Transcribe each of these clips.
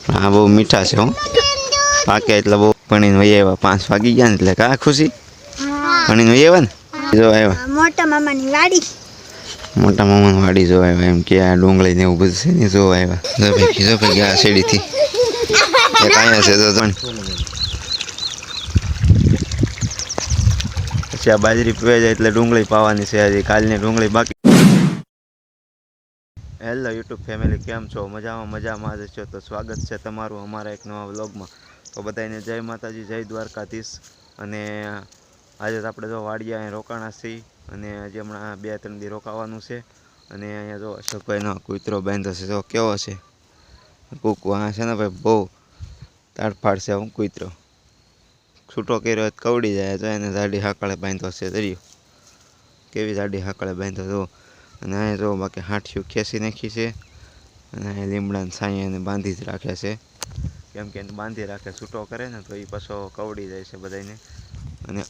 हाँ बहु मीठा से हूँ पाके એટલે બહુ પણીને વહી આવ્યા 5 વાગી ગયા ને એટલે કા ખુશી પણીને વહી આવ્યા ને જો આવ્યા મોટા મામાની વાડી જો આવ્યા એમ કે આ ડુંગળી ને એવું બધું છે ને જો આવ્યા જો ભાઈ આ શેડીથી એ કાંઈ છે તો પછી આ બાજરી પીવાઈ જાય એટલે ડુંગળી પાવાની છે હજી કાલની ડુંગળી બાકી. હેલો યુટ્યુબ ફેમિલી, કેમ છો? મજામાં જ છો તો સ્વાગત છે તમારું અમારા એક નવા વ્લોગમાં. તો બધાને જય માતાજી, જય દ્વારકાધીશ. અને આજે તો આપણે જો વાડિયા અહીં રોકાણા છીએ અને હજી હમણાં 2-3 દી રોકાવાનું છે. અને અહીંયા જો અશોકભાઈનો કૂતરો બાંધ્યો છે, જો કેવો છે કૂકુ. આ છે ને ભાઈ બહુ તાડફાડ છે હું કૂતરો, છૂટો કર્યો કવડી જાય તો એને જાડી હાકળે બાંધ્યો છે. દરિયો કેવી જાડી હાકળે બાંધ્યો જો. અને અહીંયા જો બાકી હાંઠિયું ખેંચી નાખી છે અને અહીંયા લીમડાને છાંય એને બાંધી જ રાખે છે, કેમ કે એને બાંધી રાખે છૂટો કરે ને તો એ પાછો કવડી જાય છે બધાને. અને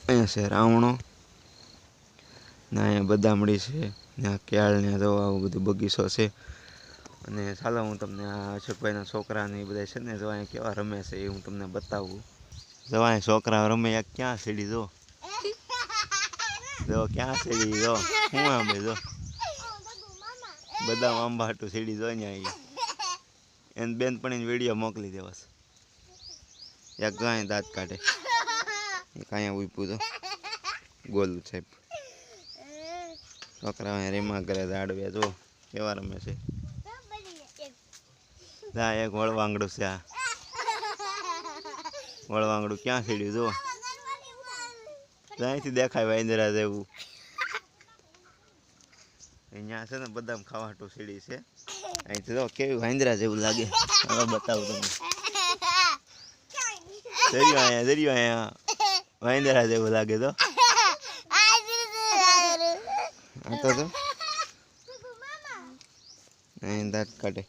અહીંયા છે રાવણો ને અહીંયા બદામડી છે ને આ કેળ ને જો આવું બધું બગીચો છે. અને ચાલો હું તમને આ અશોકભાઈના છોકરાને એ બધા છે ને જો અહીંયા કેવા રમે છે એ હું તમને બતાવું. જો અહીંયા છોકરા રમે ક્યાં સીડી જો ક્યાં સીડી જો હું આંબે જો બધા આંબા હાટું સીડી જો ને એને બેન પણ વિડીયો મોકલી દેવાસ. એક જો અહીંયા દાંત કાઢે એક અહીંયા ઉભું તો ગોલું સાહેબ. છોકરા અહીંયા રેમા કરે દાડવે જો કેવા રમે છે. એક વળવાંગડું છે, આ વળવાંગડું ક્યાં સીડ્યું જો અહીંથી દેખાય વાંદરા જેવું. અહીંયા છે ને બદામ ખાવાટું સીડી છે, અહીંથી તો કેવી વાંદરા જેવું લાગે. હવે બતાવું તમને. દરિયો અહીંયા વાંદરા જેવું લાગે તો તો અહીં દાંત કાઢે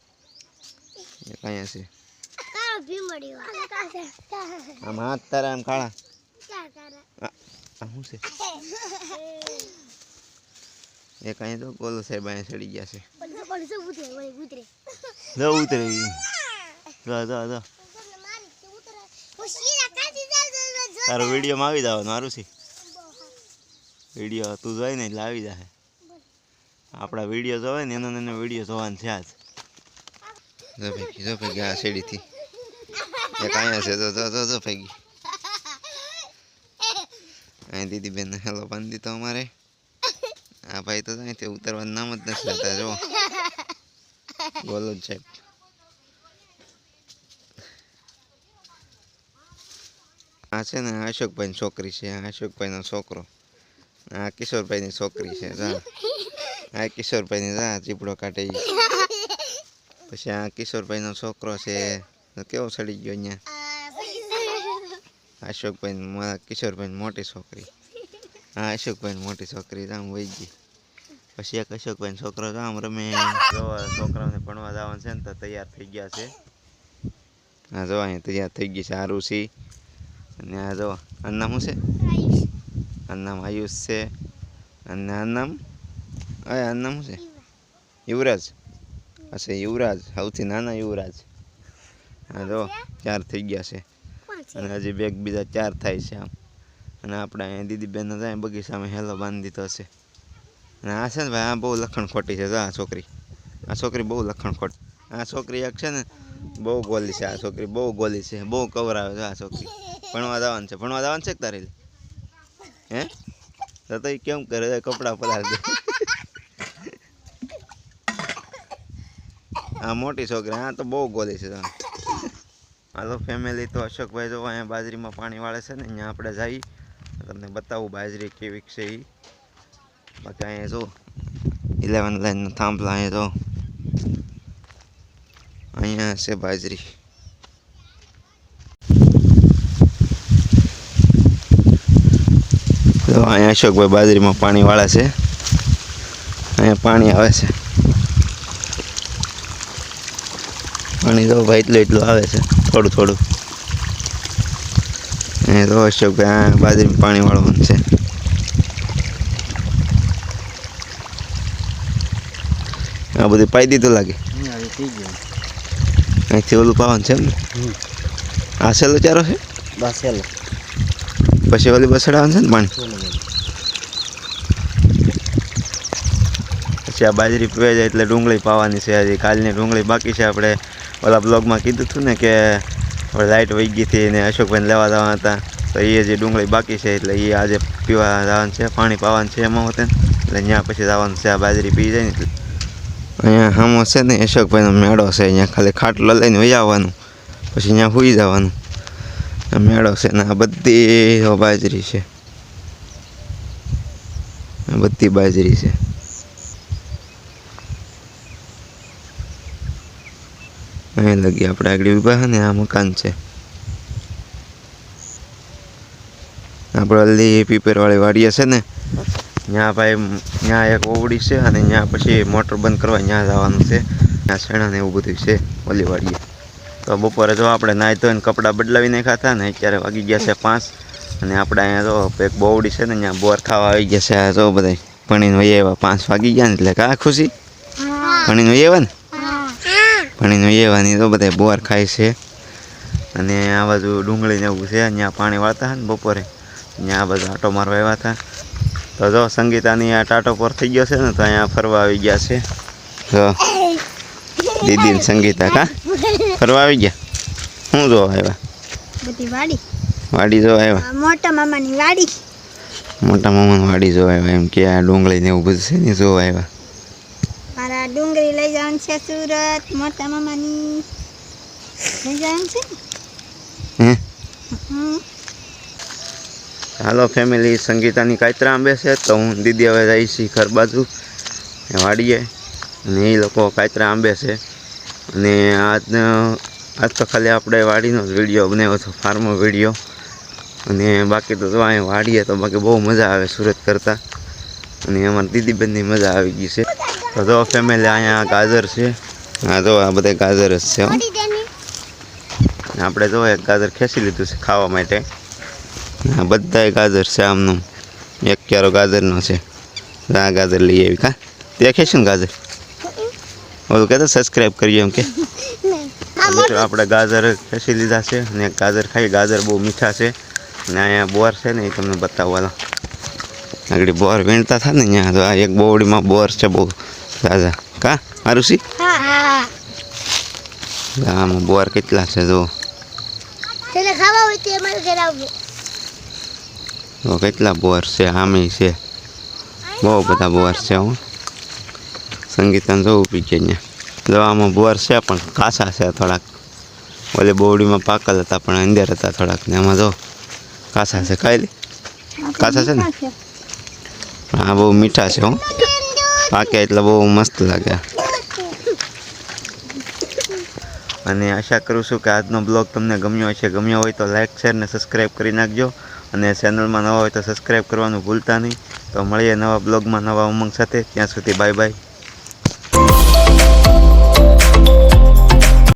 અહીંયા છે. આમ હાથ તારા આમ કાળા શું છે. એક અહીંયા તો ગોલો સાહેબ અહીંયા ચડી ગયા છે. ઉતરે તારો વિડીયોમાં આવી જવાનું સારું છે. વિડીયો તું જોઈ ને એટલે આવી જાય. આપણા વિડીયો જોવે ને એનો વિડીયો જોવાનું છે આજ. જો ભાઈ આ શેડીથી એક અહીંયા છે તો ભાઈ અહીં દીદી બેન હેલો બાંધી દીધો અમારે. આ ભાઈ તો અહીંથી ઉતરવાનું નામ જ નથી લેતા જો બોલો જ સાહેબ. આ છે ને અશોકભાઈની છોકરી છે, આ અશોકભાઈનો છોકરો. આ કિશોરભાઈની છોકરી છે. આ કિશોરભાઈની જા ચીપડો કાઢે. પછી આ કિશોરભાઈનો છોકરો છે કેવો સડી ગયો અહીંયા. અશોકભાઈ મારા કિશોરભાઈની મોટી છોકરી. હા અશોકભાઈની મોટી છોકરી આમ વહી ગઈ. પછી એક અશોકભાઈનો છોકરો આમ રમે. છોકરાઓને ભણવા જવાનું છે ને તો તૈયાર થઈ ગયા છે. હા જો અહીંયા તૈયાર થઈ ગઈ છે આરુષી. અને આ જો આનું નામ શું છે? આનું નામ આયુષ છે. અને આનું નામ શું છે? યુવરાજ. અચ્છા યુવરાજ, સૌથી નાના યુવરાજ. હા જો 4 થઈ ગયા છે અને હજી બેગ બીજા 4 થાય છે આમ. અને આપણે અહીંયા દીદી બેન જાય બગીચામાં હેલો બાંધી દીધો છે. અને આ છે ને ભાઈ આ બહુ લખણ ખોટી છે. આ છોકરી બહુ લખણ ખોટી. આ છોકરી એક છે ને બહુ ગોલી છે. આ છોકરી બહુ ગોલી છે, બહુ કવરાવે છે આ છોકરી. ભણવા જવાનું છે કે તારે હે તો એ કેમ કરે કપડાં પલાળી દે. આ મોટી છોકરી, આ તો બહુ ગોલી છે. હાલો ફેમિલી, તો અશોકભાઈ જો અહીંયા બાજરીમાં પાણી વાળે છે ને અહીંયા આપણે જઈ તમને બતાવું બાજરી કેવી છે એ. બાકી અહીંયા જો 11 લાઈનનો થાંભલા અહીંયા જો અહીંયા છે બાજરી. તો અહીંયા અશોકભાઈ બાજરીમાં પાણી વાળે છે. અહીંયા પાણી આવે છે. પાણી તો ભાઈ એટલું આવે છે, થોડું. અહીંયા તો અશોકભાઈ આ બાજરીમાં પાણી વાળવાનું છે. આ બધું પાઈ દીધું લાગે. અહીંથી ઓલું પાવાનું છે એમ ને? આ સહેલો ચારો છે? બસ હેલો પછી ઓલી બસડાવાનું છે ને પાણી? પછી આ બાજરી પીવાઈ જાય એટલે ડુંગળી પાવાની છે. હજી કાલની ડુંગળી બાકી છે. આપણે ઓલા બ્લોગમાં કીધું હતું ને કે આપણે લાઇટ વહી ગઈ હતી ને અશોકભાઈને લેવા જવાના હતા, તો એ જે ડુંગળી બાકી છે એટલે એ આજે પીવા જવાનું છે, પાણી પાવાનું છે એમાં હોતે એટલે ત્યાં પછી જવાનું છે. આ બાજરી પી જાય ને એટલે અહીંયા સામો છે ને અશોકભાઈનો મેળો છે. અહીંયા ખાલી ખાટલો લઈને વહી આવવાનું, પછી ત્યાં સૂઈ જવાનું. આ મેળો છે ને આ બધી બાજરી છે, આ બધી બાજરી છે. અહીં લગી આપણે આગળ ઊભા છે ને આ મકાન છે. આપણે હલ્દી પીપરવાળી વાડીએ છે ને ત્યાં ભાઈ ત્યાં એક ઓવડી છે અને ત્યાં પછી મોટર બંધ કરવા ત્યાં જવાનું છે. ત્યાં શેણા ને એવું બધું છે ઓલી વાડીએ. તો બપોરે જો આપણે નાહી ધોઈને કપડાં બદલાવી નાખ્યા હતા ને અત્યારે વાગી ગયા છે 5 અને આપણે અહીંયા જો એક બોવડી છે ને ત્યાં બોર ખાવા આવી ગયા છે. આ જો બધા ભણીને વહી આવ્યા, 5 વાગી ગયા ને એટલે કા ખુશી ભણીને વહી આવ્યા ને ભણીને વહી આવ્યા તો બધા બોર ખાય છે. અને આ બાજુ ડુંગળી ને એવું છે, ત્યાં પાણી વાળતા હતા ને બપોરે ત્યાં આ બાજુ આટો મારવા આવ્યા હતા. તો જો સંગીતાની આ ટાટો પર થઈ ગયો છે ને તો અહીંયા ફરવા આવી ગયા છે. તો દીદી ને સંગીતા કા ફરવા આવી ગયા. શું જોવા આવ્યા? બધી વાડી વાડી જોવા આવ્યા? મોટા મામાની વાડી. મોટા મામાની વાડી જોવા આવ્યા એમ કે આ ડુંગળી ને એવું બધું છે ને જોવા આવ્યા. મારા ડુંગળી લઈ જવાનું છે સુરત, મોટા મામાની લઈ જવાનું છે. હે હાલો ફેમિલી, સંગીતાની કાતરા આંબે છે તો હું દીદી હવે જાય છે ઘર બાજુ વાડીએ અને એ લોકો કાતરા આંબે છે. અને આજ તો ખાલી આપણે વાડીનો જ વિડીયો બનાવ્યો હતો, ફાર્મનો વિડીયો. અને બાકી તો જો અહીંયા વાડીએ તો બાકી બહુ મજા આવે સુરત કરતાં. અને અમારા દીદીબેનની મજા આવી ગઈ છે. તો જો ફેમિલી અહીંયા ગાજર છે. હા જો આ બધા ગાજર જ છે. આપણે જો એક ગાજર ખેંચી લીધું છે ખાવા માટે. આ બધાય ગાજર છે આમનું, એક ક્યારો ગાજરનો છે. આ ગાજર લઈ આવી કા તે ખેંચ્યું ને ગાજર? ઓલું કહેતો સબસ્ક્રાઈબ કરીએ એમ કે. આપણે ગાજર ખેંચી લીધા છે અને ગાજર ખાઈ. ગાજર બહુ મીઠા છે. અને અહીંયા બોર છે ને એ તમને બતાવવાના. આગળ બોર વીણતા થાય ને ત્યાં તો આ એક બોવડીમાં બોર છે બહુ તાજા કા આરુષી? આમાં બોર કેટલા છે જો. તો કેટલા બોર છે આમે છે, બહુ બધા બોર છે. હું સંગીતાને જોવું પી ગયા અહીંયા. જો આમાં બોર છે પણ કાસા છે થોડાક. ઓલી બોવડીમાં પાકલ હતા પણ અંદર હતા થોડાક ને આમાં જો કાસા છે. ખાઈ કાસા છે ને આ બહુ મીઠા છે. હું પાકે એટલે બહુ મસ્ત લાગે. અને આશા કરું છું કે આજનો બ્લોગ તમને ગમ્યો હશે. ગમ્યો હોય તો લાઇક શેર ને સબસ્ક્રાઈબ કરી નાખજો. અને ચેનલમાં નવા હોય તો સબસ્ક્રાઈબ કરવાનું ભૂલતા નહીં. તો મળીએ નવા બ્લોગમાં નવા ઉમંગ સાથે. ત્યાં સુધી બાય બાય.